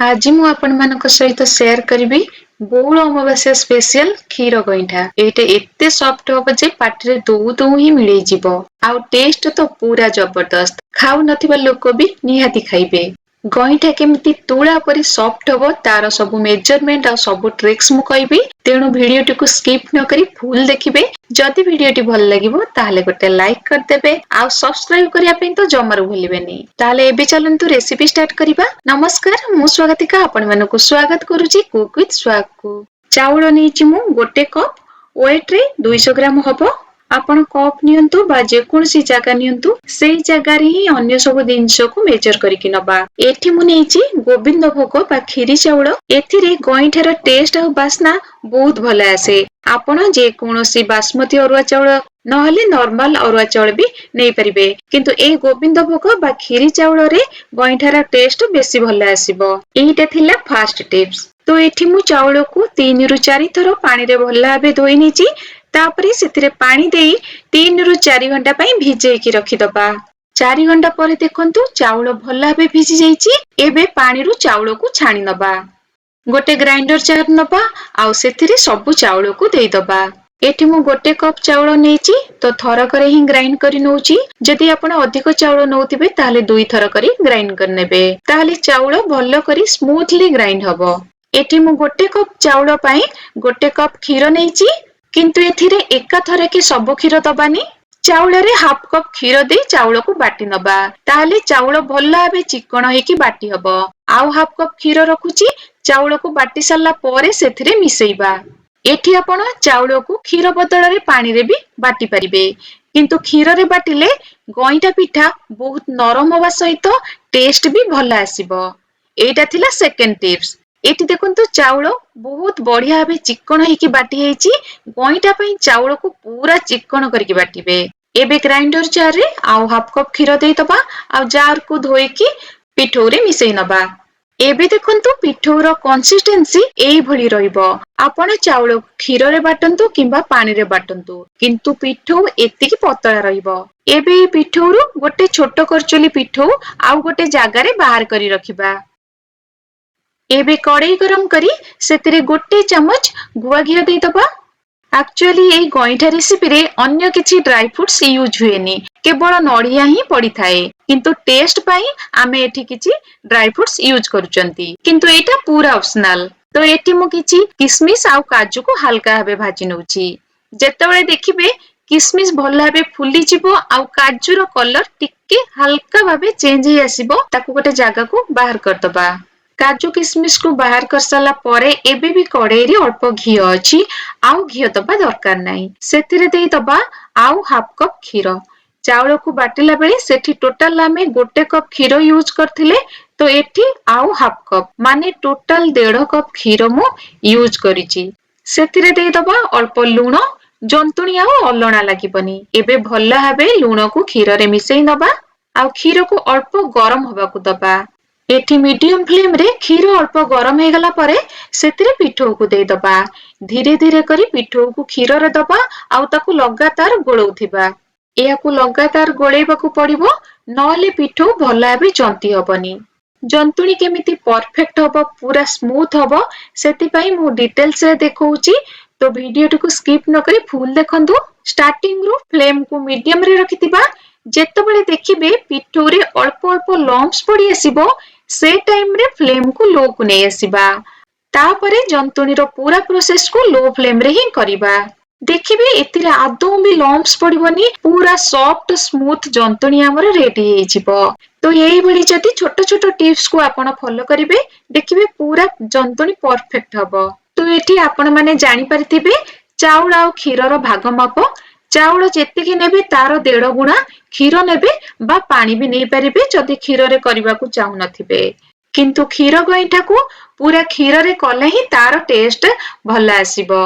आज मु आपण मानक सहित शेयर करी बौल अमावास्या स्पेशल क्षीर गईठा। एटा एते सॉफ्ट हम जे पाटिरे दौ दौ ही मिल जीव। आउ टेस्ट तो पूरा जबरदस्त। खाऊ नथिबा लोक भी निहाती खाइबे। गईठा केमिति तुळा परी सॉफ्ट हबो तार सब मेजरमेंट आ सब ट्रिक्स मु कहबी। तेणु वीडियो को स्किप न करी फुल देखिबे। जदि वीडियो भल लागिबो ताहले गोटे लाइक कर देबे आ सब्सक्राइब करिया पे तो जमारू भूलिबेनी। ताहले एबे चलंतु रेसिपी स्टार्ट करिबा। नमस्कार मु स्वागतिका आपण मानको स्वागत करूची कुक विथ स्वाग को। चाउल नेछि मु गोटे कप वेट रे 200 ग्राम हबो। आपण कप नियंतु बा जे कोनसी जागा नियंतु सेही जागा रे ही अन्य सब जिंस को मेजर करिकि नबा। एठी मु नेछि गोविंद भोग बा खीरी चाउल। एथिरे गईठार टेस्ट आ बास्ना बहुत भल आसे। आपण जे कोनसी बासमती अरुआ चाउल नहले नॉर्मल अरुआ चाउल भी नहीं परिबे, किंतु ए गोविंद भोग बा खीरी चाउल रे गईठार टेस्ट बेसी भल आसीबो। एहिटा थिला फर्स्ट टिप्स। तो एठी मु चाउल को 3 रु 4 थरो पानी रे भल भाबे धोई नेछि। तापरे सेतिरे पानी देई 3 रु 4 घंटा पई भिजेई की रखि दबा। 4 घंटा परे देखंतु चाउल भल भाबे भिजी जाईछि। एबे पानी रु चाउल को छाणी नबा। गोटे ग्राइंडर जार नबा आउ सेतिरे सब चाउल को देई दबा। एठी मु गोटे कप चाउल नेछि तो थरकरे ही ग्राइंड करि नउछि। जदि आपण अधिक चाउल नउतिबे ताले 2 थर करी ग्राइंड कर नेबे। ताले चाउल भल करी स्मूथली ग्राइंड हबो। एठी मु गोटे कप चाउल पई गोटे कप क्षीर नेछि, किंतु एथिरे एका थरे के सब क्षीर दबानी। चाउल रे हाफ कप क्षीर दे चाउल को बाटी नबा। ताले चाउल भल भाबे चिकण हेकी बाटी हबो। आउ हाफ कप क्षीर रखुछि। चाउल को बाटी सारला परे सेथिरे मिसेइबा। एठी आपण चाउल को क्षीर बदल रे पानी रे भी बाटी परिबे, किंतु क्षीर रे बाटिले गईठा पिठा बहुत नरम हवा सहित टेस्ट भी भल आसीबो। एटा थिला सेकंड टिप्स। एठी देखंतु चाउल बहुत बढ़िया भाबे चिकण हेकी बाटी हेछि। गईठा पई चाउल को पूरा चिकण करके बाटिबे। एबे ग्राइंडर जार रे आउ हाफ कप क्षीर देई दबा आउ जार को धोईकी पिठौ रे मिसेई नबा। एबे देखंतु पिठौर कंसिस्टेंसी एई भली रहिबो। आपण चाउल क्षीर रे बाटंतु किंबा पानी रे बाटंतु, किंतु पिठौ एतिकी पतला रहिबो। एबे पिठौरु गोटे छोट करचोली पिठौ आउ गोटे जागा रे बाहर करी रखिबा। एबे कड़ाई गरम करी सेतिरे गोटे चमच गुआ घियो देई दबा। एक्चुअली एई गईठा रेसिपी रे अन्य किछि ड्राई फ्रूट्स यूज हुएनी, केवल नड़िया ही पड़ी थाए, किंतु टेस्ट पाई आमे एठी किछि ड्राई फ्रूट्स यूज करूचंती, किंतु एटा पूरा ऑप्शनल। तो एठी मु किछि किशमिश आउ काजू को हल्का भाबे भाजी नउछि। जेतेबेले देखिबे किशमिश भल भाबे फुली जिवो आउ काजूर कलर टिके हल्का भाबे चेंज ही आसीबो, ताकू गोटे जागा को बाहर कर दबा। काजू किशमिश को बाहर कर साला परे एबे भी कड़ाई रे अल्प घी अछि। आउ घी दबा दरकार नाही। सेतिरे देई दबा आउ हाफ कप क्षीर। चाउल को बाटिला बेले सेठी टोटल आमे गोटे कप क्षीर यूज करथिले, तो एठी आउ हाफ कप माने टोटल 1.5 कप क्षीर मु यूज करिछि। सेतिरे देई दबा अल्प लूण। जंतुणी आउ अलणा लागिबनी। एबे भल भाबे लूण को क्षीर रे मिसेई नबा आउ क्षीर को अल्प गरम होबा को दबा। एठी मीडियम फ्लेम रे क्षीर अल्प गरम हे गला परे सेतिरे पिठौ को देई दबा। धीरे धीरे करी पिठौ को क्षीर रे दबा आउ ताकू लगातार गोळौथिबा। एया को लगातार गोळेबा को पड़िबो, नहले पिठौ भल भाबे जंती हबनी। जंतुणी केमिति परफेक्ट हबो पूरा स्मूथ हबो सेति पई मु डिटेल्स रे देखौची। तो वीडियो को स्किप न करी फुल देखंतु। स्टार्टिंग रु फ्लेम को मीडियम रे रखितिबा। जेतेबेले देखिबे पिठौ रे अल्प अल्प लम्प्स पड़ी आसीबो, से टाइम रे फ्लेम को लो को नै आसीबा। तापरे जंतुणी रो पूरा प्रोसेस को लो फ्लेम रे ही करिबा। देखिबे एतिरे आदौ भी लम्प्स पड़िबनी, पूरा सॉफ्ट स्मूथ जंतुणी हमर रेडी हे जिवो। तो एई भली जति छोट छोट टिप्स को आपण फॉलो करिवे, देखिबे पूरा जंतुणी परफेक्ट हबो। तो एठी आपण माने जानि परिथिबे चाउल आ क्षीर रो भाग माप। चाउल जेतिकी नेबे तार 1.5 गुणा क्षीर नेबे बा पानी भी नै परिबे जदि क्षीर रे करिबा को चाहू नथिबे, किंतु क्षीर गईठा को पूरा क्षीर रे कले ही तार टेस्ट भल आसीबो।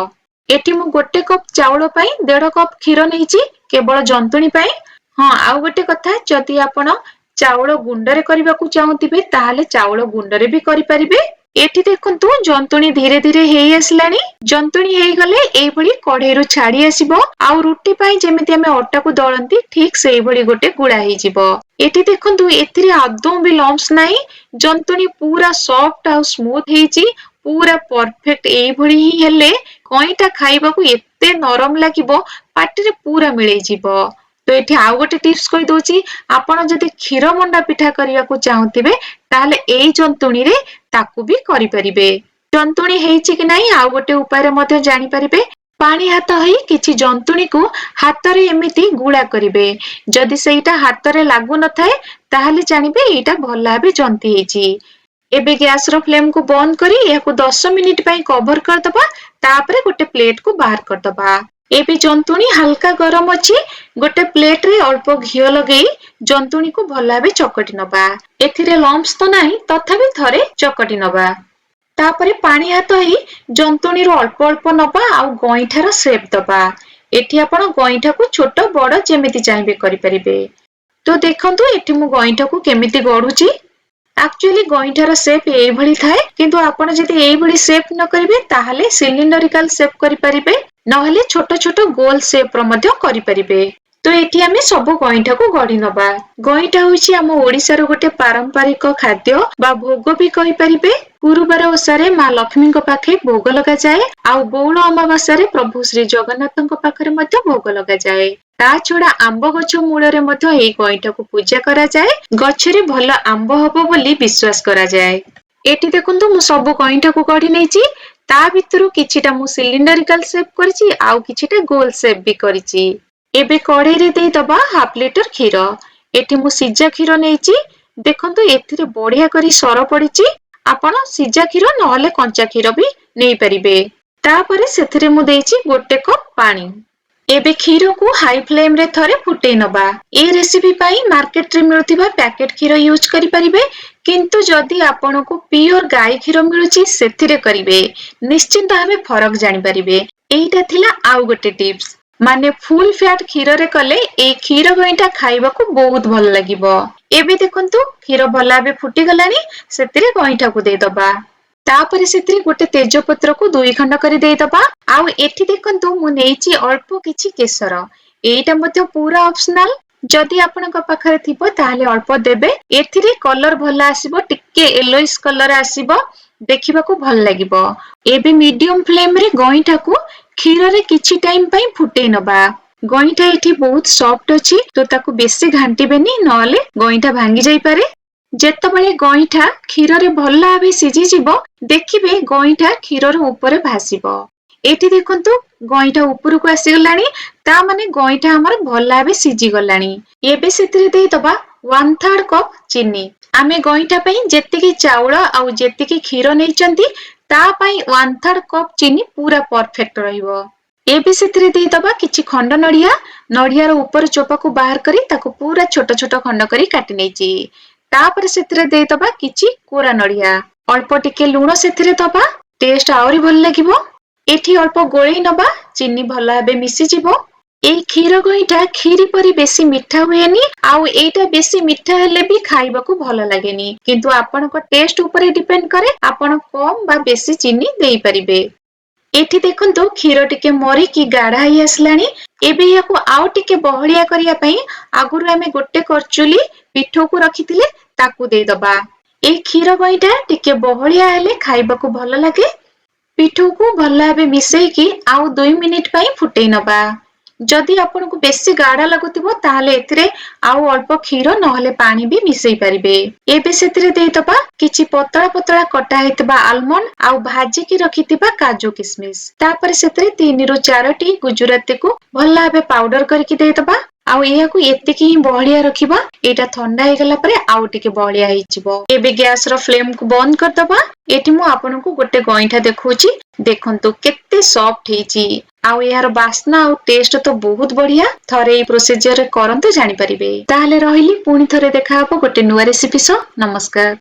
एठी मु गोटे कप चाउल पई 1.5 कप क्षीर नैछि केवल जंतुणी पई। हां आउ गोटे कथा, जदि आपण चाउल गुंड रे करिबा को चाहूतिबे ताहाले चाउल गुंड रे भी करि परिबे। एठी देखंतु जंतुणी धीरे धीरे हेई आसलानी। जंतुणी हेई गले एई भली कढ़ेईरु छाड़ी आसीबो आउ रुटी पई जेमिति हमें अटा को दळंती ठीक सेई भली गोटे गुळा हेई जिवो। एठी देखंतु एथिरे आदौ भी लम्प्स नाही। जंतुणी पूरा सॉफ्ट आउ स्मूथ हेईची, पूरा परफेक्ट एई भली ही हेले कईटा खाइबाकू एते नरम लागिबो, पाटिरे पूरा मिळेई जिवो। तो एठी आउ गोटे टिप्स कहि दोची, आपण जदि क्षीर मंडा पिठा करियाकू चाहुथिबे ताहले एई जंतुणी रे ताकू भी करि परिबे। जंतुणी हेइची कि नाही आउ गोटे उपाय रे मध्ये जानि परिबे। पानी हाथ हेई किछि जंतुणी को हातरे एमिति गुळा करिबे। जदि सेइटा हातरे लागु न थाए ताहले जानिबे एटा भल भाबे जंती हेइची। एबे गैस रो फ्लेम को बंद करी याकू 10 मिनिट पई कवर कर दबा, तापरे गोटे प्लेट को बाहर कर दबा। एबे जंतुणी हल्का गरम अछि, गोटे प्लेट रे अल्प घियो लगेई जंतुणी को भल भाबे चकटी नबा। एथिरे लम्प्स तो नाही, तथापि थरे चकटी नबा। तापरे पानी हाथ हेई जंतुणी रो अल्प अल्प नबा आउ गईठार शेप दबा। एठी आपण गईठा को छोट बड़ जेमिति चाहिबे करि परिबे। तो देखंतु एठी मु गईठा को केमिति गढुची। एक्चुअली गईठार शेप एई भली थाए, किंतु आपण जदि एई भली शेप न करिवे ताहले सिलिंडरिकल शेप करि परिबे, नहले छोट छोट गोल शेप रो मध्ये करि परिबे। तो एठी आमे सब गईठा को गढी नबा। गईठा होइछि आम ओडिसा रो गोटे पारंपरिक खाद्य बा भोग भी कहि परिबे। गुरुवार ओसारे मां लक्ष्मी को पाखे भोग लगा जाए आउ बौल अमावास्या प्रभु श्री जगन्नाथ को पाखरे मध्ये भोग लगा जाए। ता छड़ा आंब गछ मूଳରେ ମଧ୍ୟ ଏଇ ଗଇଁଠାକୁ ପୂଜା କରାଯାଏ। ଗଛରେ ଭଲ ଆମ୍ବ ହବ ବୋଲି ବିଶ୍ୱାସ କରାଯାଏ। ଏଠି ଦେଖନ୍ତୁ ମୁଁ ସବୁ ଗଇଁଠାକୁ ଗଢି ନେଇଛି। ତା ଭିତରୁ କିଛିଟା ମୁଁ ସିଲିଣ୍ଡରିକାଲ ସେପ୍ କରିଛି ଆଉ କିଛିଟା ଗୋଲ ସେପ୍ ବି କରିଛି। ଏବେ କଢେଇରେ ଦେଇଦବା ହାଫ ଲିଟର କ୍ଷୀର। ଏଠି ମୁଁ ସିଝା କ୍ଷୀର ନେଇଛି। ଦେଖନ୍ତୁ ଏଥିରେ ବଢିଆ କରି ସର ପଡିଛି। ଆପଣ ସିଝା କ୍ଷୀର ନହେଲେ କଞ୍ଚା କ୍ଷୀର ବି ନେଇପାରିବେ। ତାପରେ ସେଥିରେ ମୁଁ ଦେଇଛି ଗୋଟେ କପ୍ ପାଣି। एबे क्षीर को हाई फ्लेम रे थरे फुटेई नबा। ए रेसिपी पाई मार्केट रे मिलुथिबा पैकेट क्षीर यूज करि परिबे, किंतु जदि आपन को प्योर गाय क्षीर मिलुची सेथिरे करिवे, निश्चिंत भाबे फरक जानि परिबे। एइटा थिला आउ गोटे टिप्स, माने फुल फैट क्षीर रे कले ए क्षीर गईटा खाइबा को बहुत भल लागिबो। एबे देखंतु क्षीर भला बे फुटी गलानी, सेथिरे गईटा को दे दबा। तापरे सेथिरे गोटे तेजपत्र को 2 खंड करि देई दबा। आउ एठी देखंतु मु नेइची अल्प किछि केसर। एइटा मध्ये पूरा ऑप्शनल, जदि आपनका पाखरे थिबो ताहले अल्प देबे। एथिरे कलर भला आसीबो, टिके येलोइश कलर आसीबो, देखिबा को भल लागिबो। एबे मीडियम फ्लेम रे गईठा को क्षीर रे किछि टाइम पई फुटेई नबा। गईठा एठी बहुत सॉफ्ट अछि, तो ताको बेसी घांटीबेनी, नहले गईठा भांगी जाई पारे। जेतबेले गईठा क्षीर रे भल भाबे सिझी जिवो, देखिबे गईठा क्षीर रो ऊपर भासिबो। एठी देखंतु गईठा ऊपर को आसी गलानी, ता माने गईठा हमर भल भाबे सिझी गलानी। एबे सेतिरे देई दबा 1/3 कप चीनी। आमे गईठा पई जेतिकी चाउळ आउ जेतिकी क्षीर नेइचंती ता पई 1/3 कप चीनी पूरा परफेक्ट रहिबो। एबे सेतिरे देई दबा किछि खंड नडिया। नडिया रो ऊपर चोपा को बाहर करी ताको पूरा छोट छोट खंड करी काटि नेइची। तापर सेतिरे देई दबा किछि कोरा नडिया। अल्प टिके लूण सेतिरे दबा, टेस्ट आउरी भल लागिबो। एठी अल्प गोळेई नबा, चीनी भल भाबे मिसी जिवो। एई क्षीर गईठा खीरी परी बेसी मिठा हुएनी, आउ एइटा बेसी मिठा हेले भी खाइबा को भल लागेनी, किंतु आपनको टेस्ट ऊपर डिपेंड करे, आपण कम बा बेसी चीनी देई परिबे। एठी देखंतु क्षीर टिके मरी की गाढ़ा ही आसलानी। एबे याको आउ टिके बहलिया करिया पई आगुरु आमे गोटे करचुली पिठो को रखिथिले ताकू देई दबा। ए क्षीर गईठा टिके बहलिया हेले खाइबा को भल लागे। पिठो को भल भाबे मिसेई की आउ 2 मिनिट पई फुटेई नबा। जदि आपनको बेसी गाढ़ा लागुतिबो ताहले एथिरे आउ अल्प क्षीर नहले पानी भी मिसेई परिबे। एबे सेथिरे देई दबा किछि पतळा पतळा कटा हेतबा आलमंड आउ भाजी की रखितिबा काजू किशमिश। तापर सेथिरे 3 ରୁ 4 टी गुजराती को भल भाबे पाउडर करके देई दबा। आउ एहा को एतिकी ही बहलिया रखिबा। एटा ठंडा हे गला परे आउ टिके बहलिया हेइचिबो। एबे गैस रो फ्लेम को बंद कर दबा। एठी मु आपनको गोटे गईठा देखौची, देखंतु केते सॉफ्ट हेइची। आउ यार बास्ना आउ टेस्ट तो बहुत बढ़िया। थरे ए प्रोसीजर रे करंतु जानि परिबे। ताहले रहिली पुनी थरे देखा हबो गोटे नुवा रेसिपी सो। नमस्कार।